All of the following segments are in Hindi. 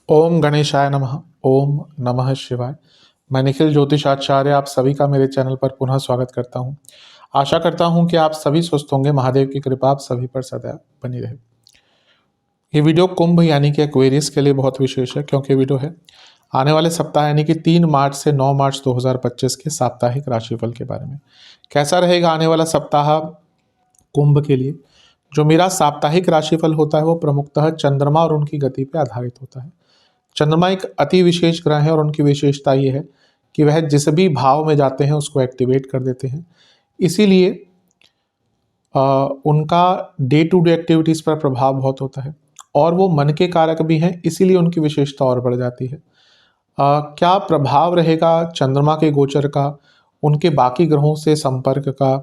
ओम गणेशाय नमः। ओम नमः शिवाय। मैं निखिल ज्योतिष आचार्य आप सभी का मेरे चैनल पर पुनः स्वागत करता हूं। आशा करता हूं कि आप सभी स्वस्थ होंगे। महादेव की कृपा आप सभी पर सदैव बनी रहे। ये वीडियो कुंभ यानी कि एक्वेरियस के लिए बहुत विशेष है, क्योंकि वीडियो है आने वाले सप्ताह यानी कि 3 मार्च से 9 मार्च 2025 के साप्ताहिक राशिफल के बारे में। कैसा रहेगा आने वाला सप्ताह कुंभ के लिए। जो मेरा साप्ताहिक राशिफल होता है वो प्रमुखतः चंद्रमा और उनकी गति पर आधारित होता है। चंद्रमा एक अति विशेष ग्रह है और उनकी विशेषता ये है कि वह जिस भी भाव में जाते हैं उसको एक्टिवेट कर देते हैं। इसीलिए उनका डे टू डे एक्टिविटीज़ पर प्रभाव बहुत होता है और वो मन के कारक भी हैं, इसीलिए उनकी विशेषता और बढ़ जाती है। क्या प्रभाव रहेगा चंद्रमा के गोचर का, उनके बाकी ग्रहों से संपर्क का,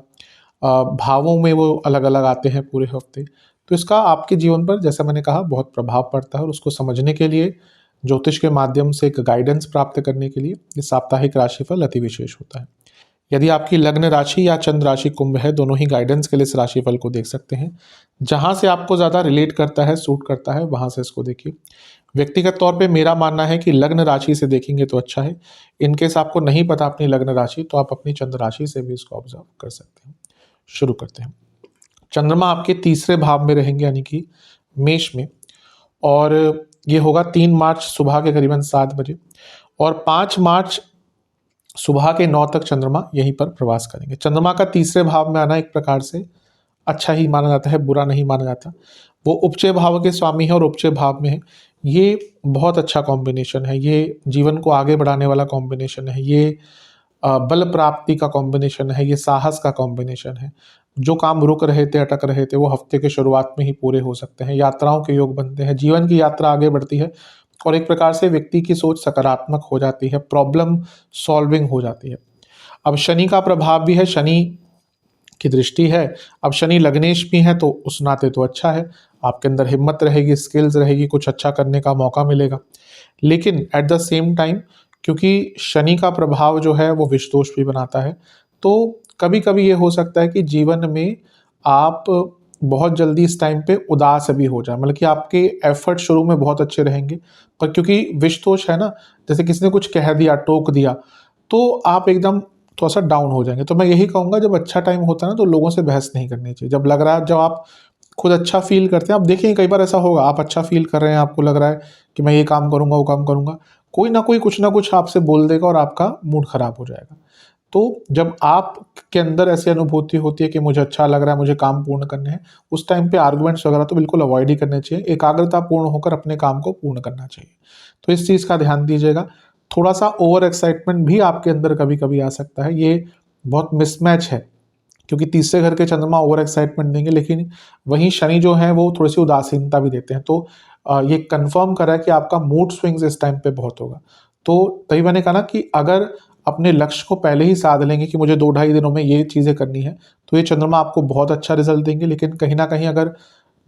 भावों में वो अलग अलग आते हैं पूरे हफ्ते, तो इसका आपके जीवन पर जैसा मैंने कहा बहुत प्रभाव पड़ता है। और उसको समझने के लिए ज्योतिष के माध्यम से एक गाइडेंस प्राप्त करने के लिए ये साप्ताहिक राशिफल अति विशेष होता है। यदि आपकी लग्न राशि या चंद्र राशि कुंभ है, दोनों ही गाइडेंस के लिए इस राशिफल को देख सकते हैं। जहां से आपको ज़्यादा रिलेट करता है, सूट करता है, वहां से इसको देखिए। व्यक्तिगत तौर पे मेरा मानना है कि लग्न राशि से देखेंगे तो अच्छा है। इनकेस आपको नहीं पता अपनी लग्न राशि, तो आप अपनी चंद्र राशि से भी इसको ऑब्जर्व कर सकते हैं। शुरू करते हैं। चंद्रमा आपके तीसरे भाव में रहेंगे यानी कि मेष में, और ये होगा 3 मार्च सुबह के करीबन 7 बजे, और 5 मार्च सुबह के 9 तक चंद्रमा यहीं पर प्रवास करेंगे। चंद्रमा का तीसरे भाव में आना एक प्रकार से अच्छा ही माना जाता है, बुरा नहीं माना जाता। वो उपचय भाव के स्वामी है और उपचय भाव में है। ये बहुत अच्छा कॉम्बिनेशन है, ये जीवन को आगे बढ़ाने वाला कॉम्बिनेशन है, ये बल प्राप्ति का कॉम्बिनेशन है, ये साहस का कॉम्बिनेशन है। जो काम रुक रहे थे, अटक रहे थे, वो हफ्ते के शुरुआत में ही पूरे हो सकते हैं। यात्राओं के योग बनते हैं, जीवन की यात्रा आगे बढ़ती है और एक प्रकार से व्यक्ति की सोच सकारात्मक हो जाती है, प्रॉब्लम सॉल्विंग हो जाती है। अब शनि का प्रभाव भी है, शनि की दृष्टि है। अब शनि लग्नेश भी है, तो उस नाते तो अच्छा है। आपके अंदर हिम्मत रहेगी, स्किल्स रहेगी, कुछ अच्छा करने का मौका मिलेगा। लेकिन एट द सेम टाइम, क्योंकि शनि का प्रभाव जो है वो विष दोष भी बनाता है, तो कभी कभी ये हो सकता है कि जीवन में आप बहुत जल्दी इस टाइम पे उदास भी हो जाए। मतलब कि आपके एफर्ट शुरू में बहुत अच्छे रहेंगे, पर क्योंकि विष दोष है ना, जैसे किसी ने कुछ कह दिया, टोक दिया, तो आप एकदम थोड़ा सा डाउन हो जाएंगे। तो मैं यही कहूँगा, जब अच्छा टाइम होता है ना, तो लोगों से बहस नहीं करनी चाहिए। जब लग रहा है, जब आप खुद अच्छा फील करते हैं, आप देखेंगे कई बार ऐसा होगा, आप अच्छा फील कर रहे हैं, आपको लग रहा है कि मैं ये काम करूँगा, वो काम करूँगा, कोई ना कोई कुछ ना कुछ आपसे बोल देगा और आपका मूड खराब हो जाएगा। तो जब आपके अंदर ऐसी अनुभूति होती है कि मुझे अच्छा लग रहा है, मुझे काम पूर्ण करने हैं, उस टाइम पे आर्गुमेंट्स वगैरह तो बिल्कुल अवॉइड ही करने चाहिए। एकाग्रता पूर्ण होकर अपने काम को पूर्ण करना चाहिए। तो इस चीज़ का ध्यान दीजिएगा। थोड़ा सा ओवर एक्साइटमेंट भी आपके अंदर कभी कभी आ सकता है, ये बहुत मिसमैच है, क्योंकि तीसरे घर के चंद्रमा ओवर एक्साइटमेंट देंगे, लेकिन वहीं शनि जो है वो थोड़ी सी उदासीनता भी देते हैं। तो ये कंफर्म करा है कि आपका मूड स्विंग्स इस टाइम पे बहुत होगा। तो तभी मैंने कहा ना कि अगर अपने लक्ष्य को पहले ही साध लेंगे कि मुझे 2-2.5 दिनों में ये चीज़ें करनी है, तो ये चंद्रमा आपको बहुत अच्छा रिजल्ट देंगे। लेकिन कहीं ना कहीं अगर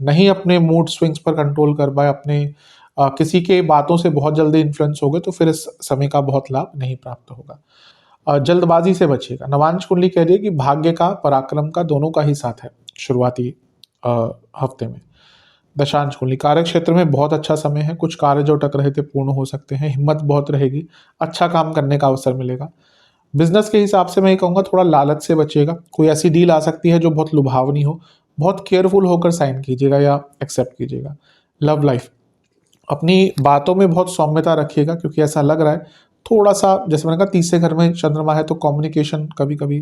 नहीं अपने मूड स्विंग्स पर कंट्रोल कर पाए, अपने किसी के बातों से बहुत जल्दी इन्फ्लुएंस हो गए, तो फिर इस समय का बहुत लाभ नहीं प्राप्त होगा। जल्दबाजी से बचिएगा। नवांश कुंडली कह रही है कि भाग्य का, पराक्रम का, दोनों का ही साथ है शुरुआती हफ्ते में। दशांश कुंडली कार्य क्षेत्र में बहुत अच्छा समय है। कुछ कार्य जो अटक रहे थे पूर्ण हो सकते हैं, हिम्मत बहुत रहेगी, अच्छा काम करने का अवसर मिलेगा। बिजनेस के हिसाब से मैं ये कहूँगा, थोड़ा लालच से बचिएगा। कोई ऐसी डील आ सकती है जो बहुत लुभावनी हो, बहुत केयरफुल होकर साइन कीजिएगा या एक्सेप्ट कीजिएगा। लव लाइफ, अपनी बातों में बहुत सौम्यता रखिएगा, क्योंकि ऐसा लग रहा है थोड़ा सा, जैसे मैंने कहा तीसरे घर में चंद्रमा है, तो कम्युनिकेशन कभी कभी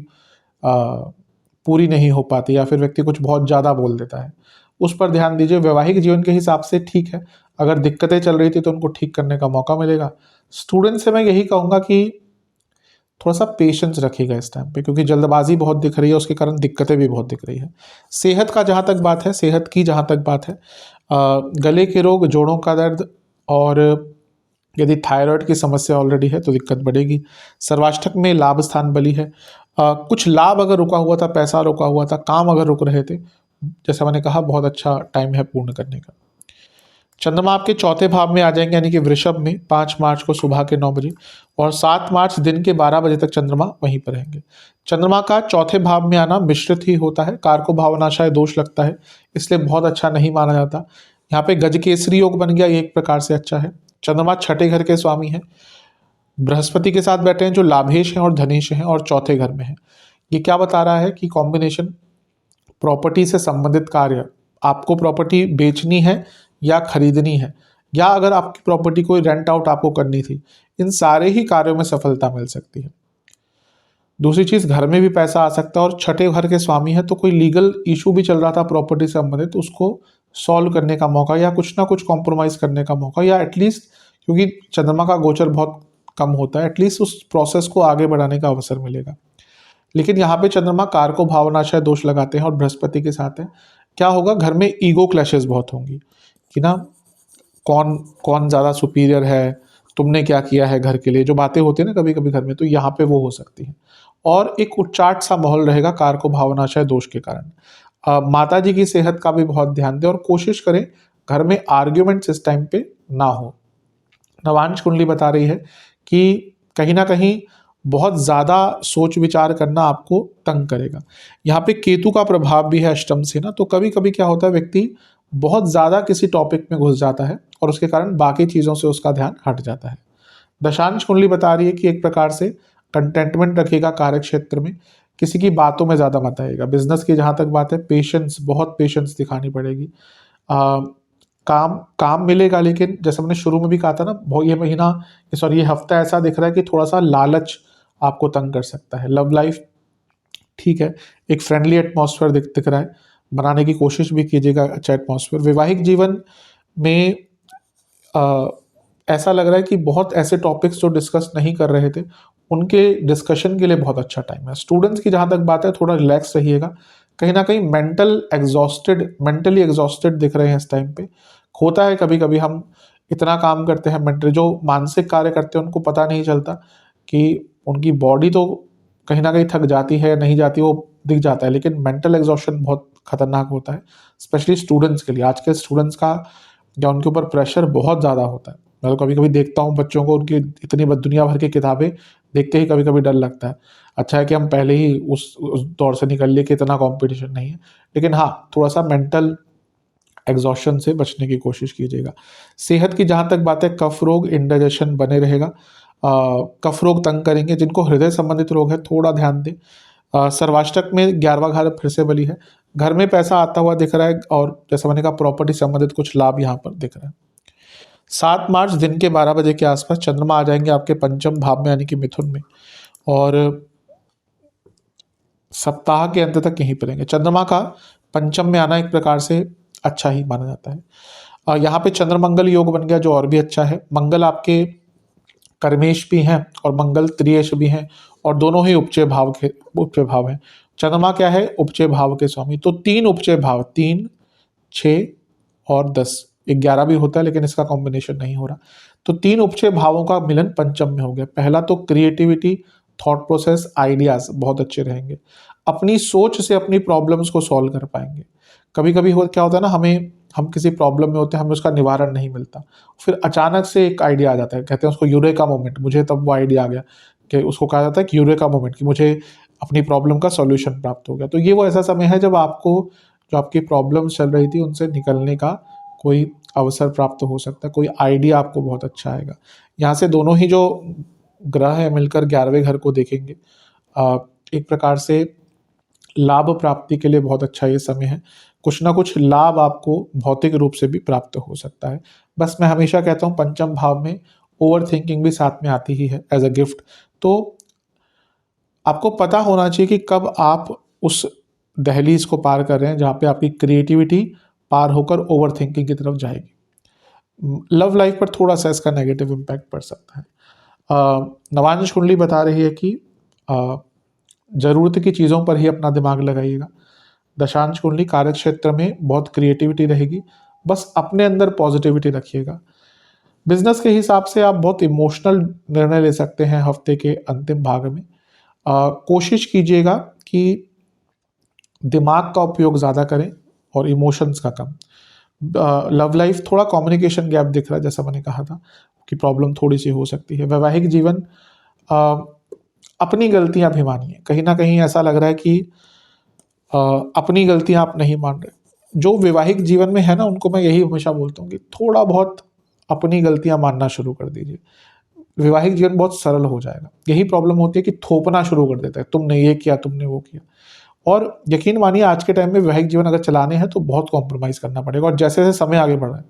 पूरी नहीं हो पाती, या फिर व्यक्ति कुछ बहुत ज़्यादा बोल देता है, उस पर ध्यान दीजिए। वैवाहिक जीवन के हिसाब से ठीक है, अगर दिक्कतें चल रही थी तो उनको ठीक करने का मौका मिलेगा। स्टूडेंट से मैं यही कहूँगा कि थोड़ा सा पेशेंस रखिएगा इस टाइम पे, क्योंकि जल्दबाजी बहुत दिख रही है, उसके कारण दिक्कतें भी बहुत दिख रही है। सेहत का जहाँ तक बात है, सेहत की जहाँ तक बात है, गले के रोग, जोड़ों का दर्द, और यदि थायराइड की समस्या ऑलरेडी है तो दिक्कत बढ़ेगी। सर्वाष्टक में लाभ स्थान बली है। कुछ लाभ अगर रुका हुआ था, पैसा रुका हुआ था, काम अगर रुक रहे थे, जैसा मैंने कहा बहुत अच्छा टाइम है पूर्ण करने का। चंद्रमा आपके चौथे भाव में आ जाएंगे यानी कि वृषभ में 5 मार्च को सुबह के 9 बजे, और 7 मार्च दिन के 12 बजे तक चंद्रमा वहीं पर रहेंगे। चंद्रमा का चौथे भाव में आना मिश्रित ही होता है, कारको भावनाशाय दोष लगता है, इसलिए बहुत अच्छा नहीं माना जाता। यहाँ पे गजकेसरी योग बन गया, ये एक प्रकार से अच्छा है। चंद्रमा छठे घर के स्वामी हैं, बृहस्पति के साथ बैठे हैं जो लाभेश हैं और धनेश हैं और चौथे घर में है। ये क्या बता रहा है कि कॉम्बिनेशन प्रॉपर्टी से संबंधित कार्य, आपको प्रॉपर्टी बेचनी है या खरीदनी है, या अगर आपकी प्रॉपर्टी कोई रेंट आउट आपको करनी थी, इन सारे ही कार्यों में सफलता मिल सकती है। दूसरी चीज, घर में भी पैसा आ सकता है और छठे घर के स्वामी है तो कोई लीगल इशू भी चल रहा था प्रॉपर्टी से संबंधित, तो उसको सॉल्व करने का मौका या कुछ ना कुछ कॉम्प्रोमाइज करने का मौका, या एटलीस्ट क्योंकि चंद्रमा का गोचर बहुत कम होता है, एटलीस्ट उस प्रोसेस को आगे बढ़ाने का अवसर मिलेगा। लेकिन यहाँ पे चंद्रमा कारको भावनाशय दोष लगाते हैं और बृहस्पति के साथ है। क्या होगा, घर में ईगो क्लैशेस बहुत होंगी कि ना कौन कौन ज़्यादा सुपीरियर है, तुमने क्या किया है घर के लिए, जो बातें होती है ना कभी कभी घर में, तो यहाँ पे वो हो सकती है। और एक उच्चाट सा माहौल रहेगा कारको भावनाशय दोष के कारण। माता जी की सेहत का भी बहुत ध्यान दें और कोशिश करें घर में आर्ग्यूमेंट्स इस टाइम पे ना हो। नवांश कुंडली बता रही है कि कहीं ना कहीं बहुत ज़्यादा सोच विचार करना आपको तंग करेगा। यहाँ पे केतु का प्रभाव भी है अष्टम से ना, तो कभी कभी क्या होता है, व्यक्ति बहुत ज़्यादा किसी टॉपिक में घुस जाता है और उसके कारण बाकी चीज़ों से उसका ध्यान हट जाता है। दशांश कुंडली बता रही है कि एक प्रकार से कंटेंटमेंट रखिएगा कार्य क्षेत्र में, किसी की बातों में ज़्यादा मत आइएगा। बिजनेस की जहाँ तक बात है, पेशेंस, बहुत पेशेंस दिखानी पड़ेगी। काम काम मिलेगा, लेकिन जैसे मैंने शुरू में भी कहा था ना, ये महीना सॉरी ये हफ्ता ऐसा दिख रहा है कि थोड़ा सा लालच आपको तंग कर सकता है। लव लाइफ ठीक है, एक फ्रेंडली एटमॉस्फेयर दिख रहा है, बनाने की कोशिश भी कीजिएगा अच्छा एटमॉस्फेयर। वैवाहिक जीवन में ऐसा लग रहा है कि बहुत ऐसे टॉपिक्स जो डिस्कस नहीं कर रहे थे, उनके डिस्कशन के लिए बहुत अच्छा टाइम है। स्टूडेंट्स की जहाँ तक बात है, थोड़ा रिलैक्स रहिएगा। कहीं ना कहीं मेंटली एग्जॉस्टेड दिख रहे हैं इस टाइम पे। होता है कभी कभी, हम इतना काम करते हैं मेंटली, जो मानसिक कार्य करते हैं उनको पता नहीं चलता कि उनकी बॉडी तो कहीं ना कहीं थक जाती है, नहीं जाती, वो दिख जाता है, लेकिन मेंटल एग्जॉस्शन बहुत खतरनाक होता है, स्पेशली स्टूडेंट्स के लिए। आज के स्टूडेंट्स का या उनके ऊपर प्रेशर बहुत ज़्यादा होता है। मैं तो कभी कभी देखता हूँ बच्चों को, उनकी इतनी दुनिया भर की किताबें देख के ही कभी कभी डर लगता है। अच्छा है कि हम पहले ही उस दौर से निकल लिए कि इतना कंपटीशन नहीं है, लेकिन हाँ, थोड़ा सा मेंटल एग्जॉशन से बचने की कोशिश कीजिएगा। सेहत की जहाँ तक बात है, कफ रोग, इंडाइजेशन बने रहेगा। कफ रोग तंग करेंगे। जिनको हृदय संबंधित रोग है थोड़ा ध्यान दें। सर्वाष्टक में 11वां घर फिर से बली है, घर में पैसा आता हुआ दिख रहा है और जैसा मैंने कहा प्रॉपर्टी संबंधित कुछ लाभ यहाँ पर दिख रहा है। 7 मार्च दिन के 12 बजे के आसपास चंद्रमा आ जाएंगे आपके पंचम भाव में, यानी कि मिथुन में, और सप्ताह के अंत तक यहीं पर रहेंगे। चंद्रमा का पंचम में आना एक प्रकार से अच्छा ही माना जाता है। यहाँ पे चंद्रमंगल योग बन गया जो और भी अच्छा है। मंगल आपके कर्मेश भी हैं और मंगल त्रियेश भी हैं, और दोनों ही उपचय भाव हैं। चंद्रमा क्या है, उपचय भाव के स्वामी। तो 3 उपचय भाव, 3, 6 और 10, 11 भी होता है लेकिन इसका कॉम्बिनेशन नहीं हो रहा। तो 3 उपचय भावों का मिलन पंचम में हो गया। पहला तो क्रिएटिविटी, थॉट प्रोसेस, आइडियाज बहुत अच्छे रहेंगे। अपनी सोच से अपनी प्रॉब्लम्स को सॉल्व कर पाएंगे। कभी कभी क्या होता है ना, हम किसी प्रॉब्लम में होते हैं, हमें उसका निवारण नहीं मिलता, फिर अचानक से एक आइडिया आ जाता है, कहते हैं उसको यूरेका मोमेंट। मुझे तब वो आइडिया आ गया कि उसको कहा जाता है कि यूरेका मोमेंट, कि मुझे अपनी प्रॉब्लम का सॉल्यूशन प्राप्त हो गया। तो ये वो ऐसा समय है जब आपको जो आपकी प्रॉब्लम्स चल रही थी उनसे निकलने का कोई अवसर प्राप्त हो सकता है, कोई आइडिया आपको बहुत अच्छा आएगा। यहाँ से दोनों ही जो ग्रह है मिलकर 11वें घर को देखेंगे। एक प्रकार से लाभ प्राप्ति के लिए बहुत अच्छा ये समय है। कुछ ना कुछ लाभ आपको भौतिक रूप से भी प्राप्त हो सकता है। बस मैं हमेशा कहता हूँ पंचम भाव में ओवर थिंकिंग भी साथ में आती ही है एज अ गिफ्ट। तो आपको पता होना चाहिए कि कब आप उस दहलीज को पार कर रहे हैं जहाँ पे आपकी क्रिएटिविटी पार होकर ओवर थिंकिंग की तरफ जाएगी। लव लाइफ पर थोड़ा सा इसका नेगेटिव इम्पैक्ट पड़ सकता है। नवांश कुंडली बता रही है कि ज़रूरत की चीज़ों पर ही अपना दिमाग लगाइएगा। दशांश कुंडली कार्य क्षेत्र में बहुत क्रिएटिविटी रहेगी, बस अपने अंदर पॉजिटिविटी रखिएगा। बिजनेस के हिसाब से आप बहुत इमोशनल निर्णय ले सकते हैं हफ्ते के अंतिम भाग में। कोशिश कीजिएगा कि दिमाग का उपयोग ज़्यादा करें और इमोशंस का कम। लव लाइफ थोड़ा कम्युनिकेशन गैप दिख रहा है, जैसा मैंने कहा था कि प्रॉब्लम थोड़ी सी हो सकती है। वैवाहिक जीवन, अपनी गलतियां भी मानिए। कहीं ना कहीं ऐसा लग रहा है कि अपनी गलतियां आप नहीं मान रहे, जो वैवाहिक जीवन में है ना, उनको मैं यही हमेशा बोलता हूँ कि थोड़ा बहुत अपनी गलतियाँ मानना शुरू कर दीजिए। वैवाहिक जीवन बहुत सरल हो जाएगा। यही प्रॉब्लम होती है कि थोपना शुरू कर देता है, तुमने ये किया, तुमने वो किया। और यकीन मानिए आज के टाइम में वैवाहिक जीवन अगर चलाने हैं तो बहुत कॉम्प्रोमाइज़ करना पड़ेगा। और जैसे-जैसे समय आगे बढ़ रहा है,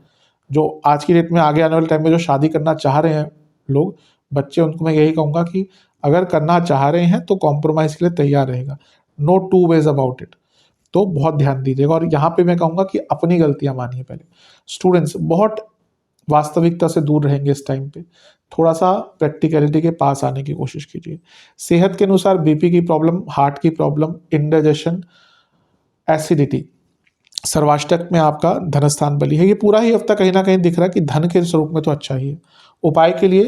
जो आज की डेट में आगे आने वाले टाइम में जो शादी करना चाह रहे हैं लोग, बच्चे, उनको मैं यही कहूँगा कि अगर करना चाह रहे हैं तो कॉम्प्रोमाइज़ के लिए तैयार रहेगा। No two ways about it. तो बहुत ध्यान दीजिएगा और यहाँ पे मैं कहूँगा कि अपनी गलतियाँ मानिए पहले। स्टूडेंट्स बहुत वास्तविकता से दूर रहेंगे इस टाइम पे। थोड़ा-सा प्रैक्टिकैलिटी के पास आने की कोशिश कीजिए। सेहत के अनुसार बीपी की प्रॉब्लम, हार्ट की प्रॉब्लम, इंडाइजेशन, एसिडिटी, सर्वाष्टक में आपका धनस्थान बली है। ये पूरा ही हफ्ता कहीं न कहीं दिख रहा है कि धन के स्वरूप में तो अच्छा ही है। उपाय के लिए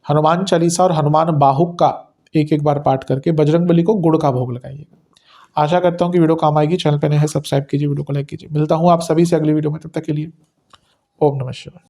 हनुमान चालीसा और हनुमान बाहुक का एक-एक बार पाठ करके बजरंगबली को गुड़ का भोग लगाइएगा। आशा करता हूँ कि वीडियो काम आएगी। चैनल पे नए हैं, सब्सक्राइब कीजिए, वीडियो को लाइक कीजिए। मिलता हूँ आप सभी से अगली वीडियो में, तब तक के लिए ओम नमः शिवाय।